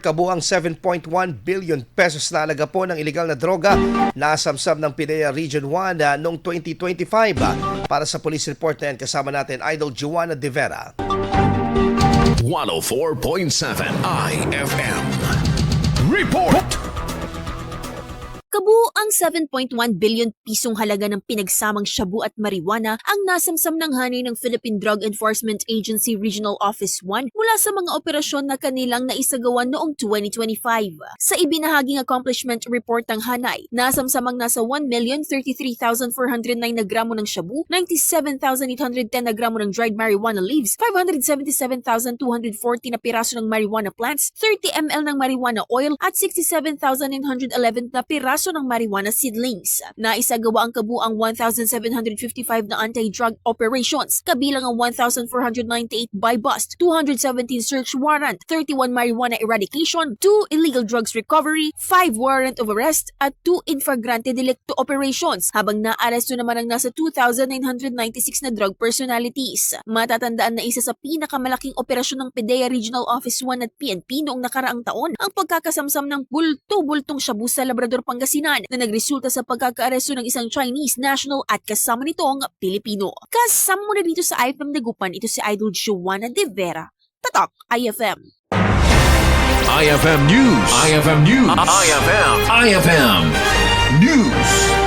Kabuang 7.1 billion pesos na halaga po ng iligal na droga na samsam ng PIDEA Region 1 noong 2025. Para sa police report na yan, kasama natin Idol Joanna De Vera. 104.7 IFM Report! Kabuuang 7.1 billion pisong halaga ng pinagsamang shabu at marijuana ang nasamsam ng hanay ng Philippine Drug Enforcement Agency Regional Office 1 mula sa mga operasyon na kanilang naisagawa noong 2025. Sa ibinahaging accomplishment report ng hanay, nasamsamang nasa 1,033,409 na gramo ng shabu, 97,810 na gramo ng dried marijuana leaves, 577,240 na piraso ng marijuana plants, 30 ml ng marijuana oil at 67,911 na piraso ng marijuana seedlings. Naisagawa ang kabuang 1,755 na anti-drug operations, kabilang ang 1,498 buy bust, 217 search warrant, 31 marijuana eradication, 2 illegal drugs recovery, 5 warrant of arrest at 2 infragrante delicto operations, habang naaresto naman ang nasa 2,996 na drug personalities. Matatandaan na isa sa pinakamalaking operasyon ng PIDEA Regional Office 1 at PNP noong nakaraang taon ang pagkakasamsam ng bulto-bultong shabu sa Labrador, Pangasinan na nagresulta sa pagkakaaresto ng isang Chinese national at kasama nitong Pilipino. Kasama mo na dito sa IFM Dagupan, ito si Idol Joanna De Vera. Tatak IFM. IFM News. IFM News. IFM News.